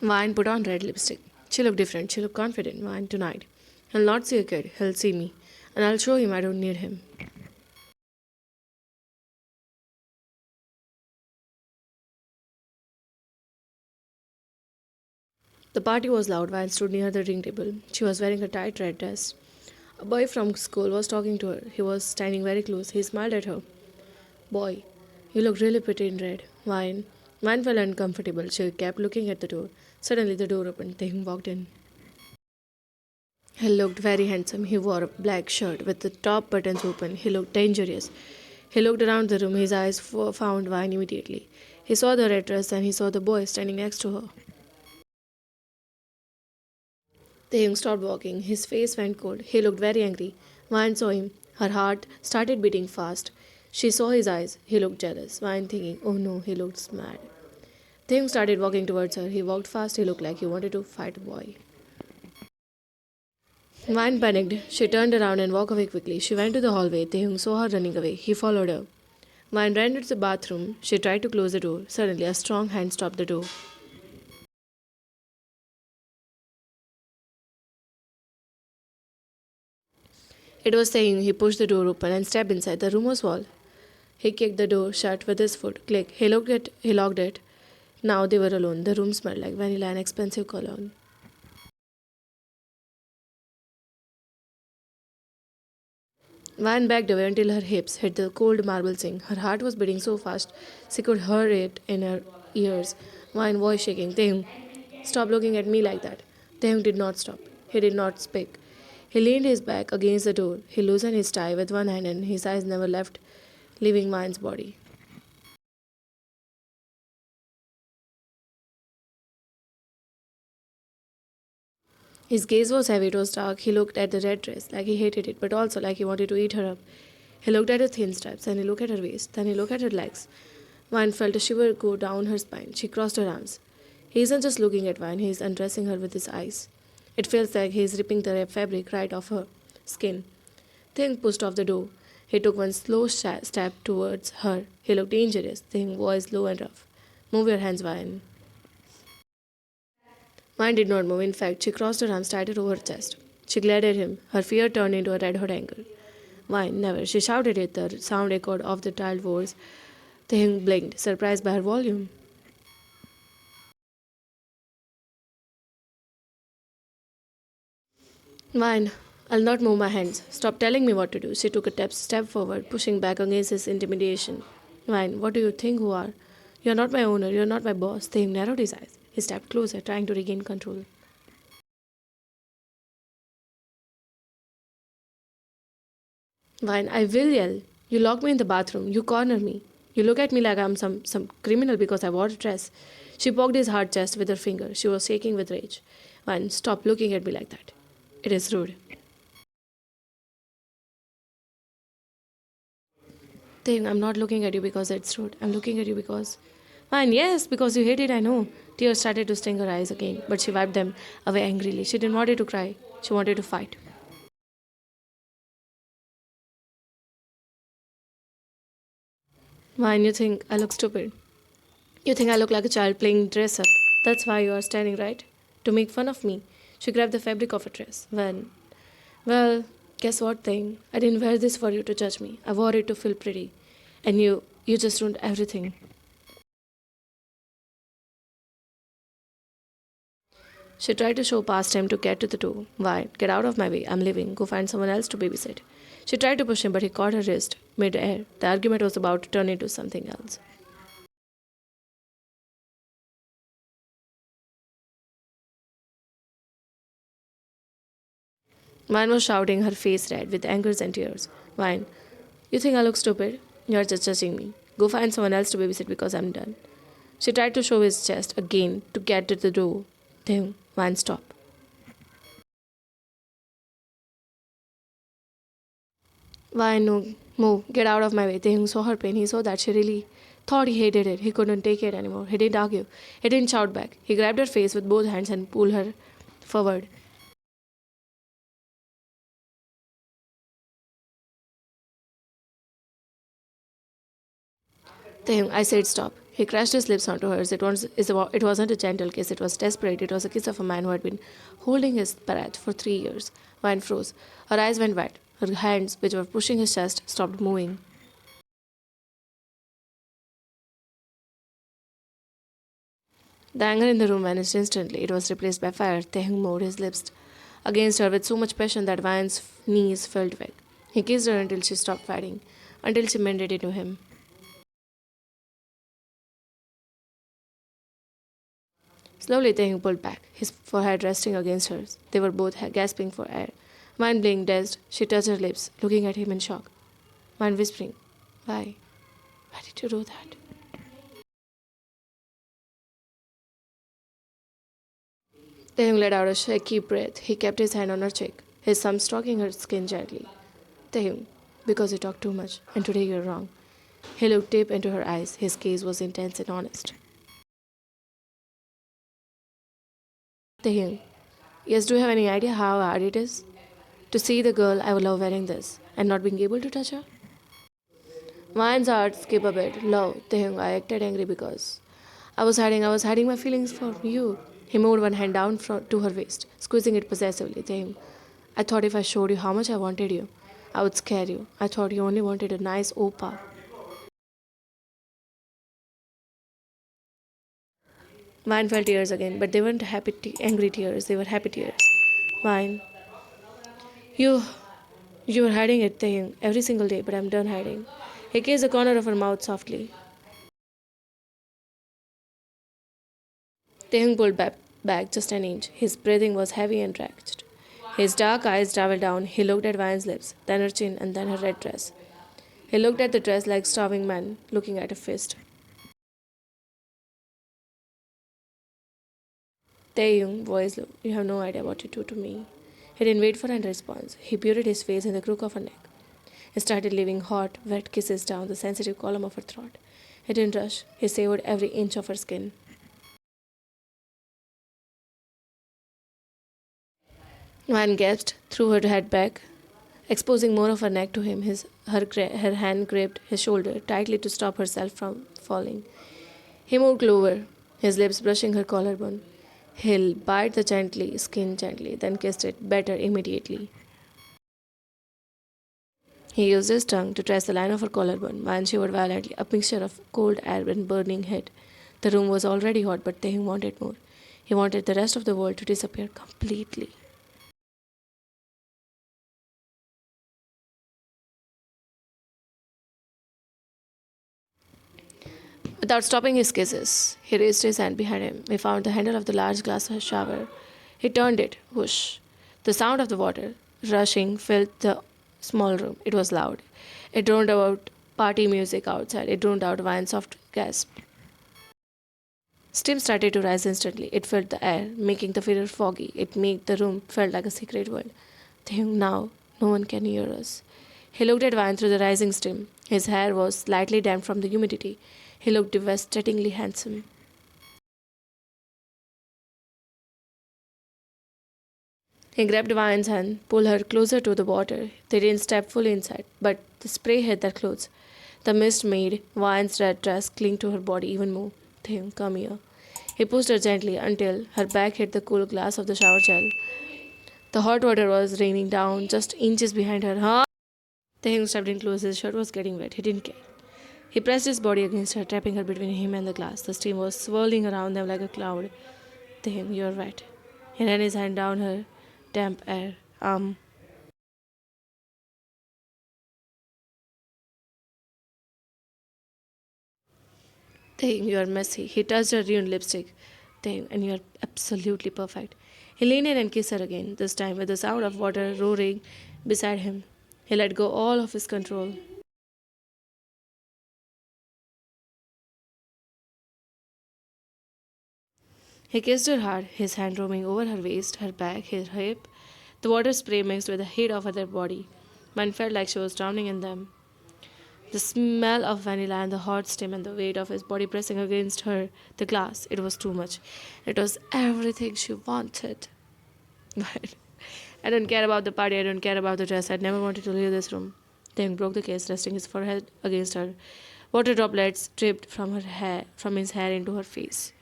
Vine put on red lipstick. She looked different. She looked confident. Vine tonight. He'll not see a kid. He'll see me. And I'll show him I don't need him. The party was loud. Vine stood near the drink table. She was wearing a tight red dress. A boy from school was talking to her. He was standing very close. He smiled at her. Boy, you look really pretty in red. Vine. Vine felt uncomfortable. She kept looking at the door. Suddenly the door opened. Taehyung walked in. He looked very handsome. He wore a black shirt with the top buttons open. He looked dangerous. He looked around the room. His eyes found Vine immediately. He saw the red dress and he saw the boy standing next to her. Taehyung stopped walking. His face went cold. He looked very angry. Vine saw him. Her heart started beating fast. She saw his eyes. He looked jealous. Vine thinking, oh no, he looks mad. Taehyung started walking towards her. He walked fast. He looked like he wanted to fight the boy. Vine panicked. She turned around and walked away quickly. She went to the hallway. Taehyung saw her running away. He followed her. Vine ran into the bathroom. She tried to close the door. Suddenly, a strong hand stopped the door. It was Taehyung. He pushed the door open and stepped inside. The room was wall. He kicked the door shut with his foot. Click. He locked it. Now they were alone. The room smelled like vanilla and expensive cologne. Van backed away until her hips hit the cold marble sink. Her heart was beating so fast she could hear it in her ears. Van voice shaking. Taehyung, stop looking at me like that. Taehyung did not stop. He did not speak. He leaned his back against the door. He loosened his tie with one hand and his eyes never left leaving Van's body. His gaze was heavy, it was dark. He looked at the red dress like he hated it, but also like he wanted to eat her up. He looked at her thin straps, then he looked at her waist, then he looked at her legs. Vine felt a shiver go down her spine. She crossed her arms. He isn't just looking at Vine, he is undressing her with his eyes. It feels like he is ripping the fabric right off her skin. Thing pushed off the door. He took one slow step towards her. He looked dangerous. Thing voice low and rough. Move your hands, Vine. Mine did not move. In fact, she crossed her arms tighter over her chest. She glared at him. Her fear turned into a red hot anger. Mine, never. She shouted it. The sound echoed off the tiled walls. The hing blinked, surprised by her volume. Mine, I'll not move my hands. Stop telling me what to do. She took a step forward, pushing back against his intimidation. Mine, what do you think you are? You're not my owner. You're not my boss. The hing narrowed his eyes. He stepped closer, trying to regain control. Vine, I will yell. You lock me in the bathroom. You corner me. You look at me like I'm some criminal because I wore a dress. She poked his hard chest with her finger. She was shaking with rage. Vine, stop looking at me like that. It is rude. Thing, I'm not looking at you because it's rude. I'm looking at you because. Vine, yes, because you hate it, I know. Tears started to sting her eyes again, but she wiped them away angrily. She didn't want it to cry. She wanted to fight. Vine, you think I look stupid? You think I look like a child playing dress up. That's why you are standing, right? To make fun of me. She grabbed the fabric of her dress. Well, guess what thing? I didn't wear this for you to judge me. I wore it to feel pretty. And you just ruined everything. She tried to show past him to get to the door. Why? Get out of my way. I'm leaving. Go find someone else to babysit. She tried to push him, but he caught her wrist mid-air. The argument was about to turn into something else. Vine was shouting, her face red with anger and tears. Vine, you think I look stupid? You're just judging me. Go find someone else to babysit because I'm done. She tried to show his chest again to get to the door. Then Vine stopped. Vine, no, move, get out of my way. Taehyung saw her pain. He saw that she really thought he hated it. He couldn't take it anymore. He didn't argue. He didn't shout back. He grabbed her face with both hands and pulled her forward. Taehyung, I said stop. He crushed his lips onto hers. It wasn't a gentle kiss, it was desperate. It was a kiss of a man who had been holding his breath for 3 years. Vine froze. Her eyes went wide. Her hands, which were pushing his chest, stopped moving. The anger in the room vanished instantly. It was replaced by fire. Taehung moved his lips against her with so much passion that Vine's knees felt wet. He kissed her until she stopped fighting, until she mended into him. Slowly, Taehung pulled back, his forehead resting against hers. They were both gasping for air. Vine being dazed, she touched her lips, looking at him in shock. Vine whispering, "Why? Why did you do that?" Taehung let out a shaky breath. He kept his hand on her cheek, his thumb stroking her skin gently. Taehung, because you talk too much, and today you're wrong. He looked deep into her eyes. His gaze was intense and honest. Taehung, yes, do you have any idea how hard it is to see the girl I would love wearing this and not being able to touch her? Mine's heart skipped a bit. Love, Taehung, I acted angry because I was hiding my feelings for you. He moved one hand down to her waist, squeezing it possessively. Taehung, I thought if I showed you how much I wanted you, I would scare you. I thought you only wanted a nice opa. Mine felt tears again, but they weren't angry tears. They were happy tears. Mine, you, you were hiding it, Taehung, every single day, but I'm done hiding. He kissed the corner of her mouth softly. Taehung pulled back just an inch. His breathing was heavy and ragged. His dark eyes traveled down. He looked at Vian's lips, then her chin, and then her red dress. He looked at the dress like a starving man looking at a feast. Taeyong, voice low, you have no idea what you do to me. He didn't wait for a response. He buried his face in the crook of her neck. He started leaving hot, wet kisses down the sensitive column of her throat. He didn't rush. He savored every inch of her skin. Van gasped, threw her head back, exposing more of her neck to him. Her hand gripped his shoulder tightly to stop herself from falling. He moved closer, his lips brushing her collarbone. He'll bite the skin gently, then kissed it better immediately. He used his tongue to trace the line of her collarbone. Mine shivered violently, a mixture of cold air and burning heat. The room was already hot, but Tehing wanted more. He wanted the rest of the world to disappear completely. Without stopping his kisses, he raised his hand behind him. He found the handle of the large glass shower. He turned it. Whoosh. The sound of the water rushing filled the small room. It was loud. It drowned out party music outside. It drowned out Vine's soft gasp. Steam started to rise instantly. It filled the air, making the fire foggy. It made the room felt like a secret world. Think now, no one can hear us. He looked at Vine through the rising steam. His hair was slightly damp from the humidity. He looked devastatingly handsome. He grabbed Vine's hand, pulled her closer to the water. They didn't step fully inside, but the spray hit their clothes. The mist made Vine's red dress cling to her body even more. Tim, come here. He pushed her gently until her back hit the cool glass of the shower gel. The hot water was raining down just inches behind her. Huh? Tim stepped in close. His shirt was getting wet. He didn't care. He pressed his body against her, trapping her between him and the glass. The steam was swirling around them like a cloud. Tim, you're wet. He ran his hand down her damp hair. Tim, you are messy. He touched her ruined lipstick. Tim, and you are absolutely perfect. He leaned in and kissed her again, this time with the sound of water roaring beside him. He let go all of his control. He kissed her hard, his hand roaming over her waist, her back, her hip. The water spray mixed with the heat of her body. Mine felt like she was drowning in them. The smell of vanilla and the hot steam and the weight of his body pressing against her, the glass, it was too much. It was everything she wanted. But I don't care about the party, I don't care about the dress. I'd never wanted to leave this room. Then broke the case, resting his forehead against her. Water droplets dripped from his hair into her face.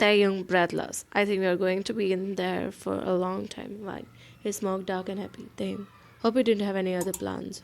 Taeyong breathless. I think we are going to be in there for a long time. Why? He smoked dark and happy. Taeyong. Hope you didn't have any other plans.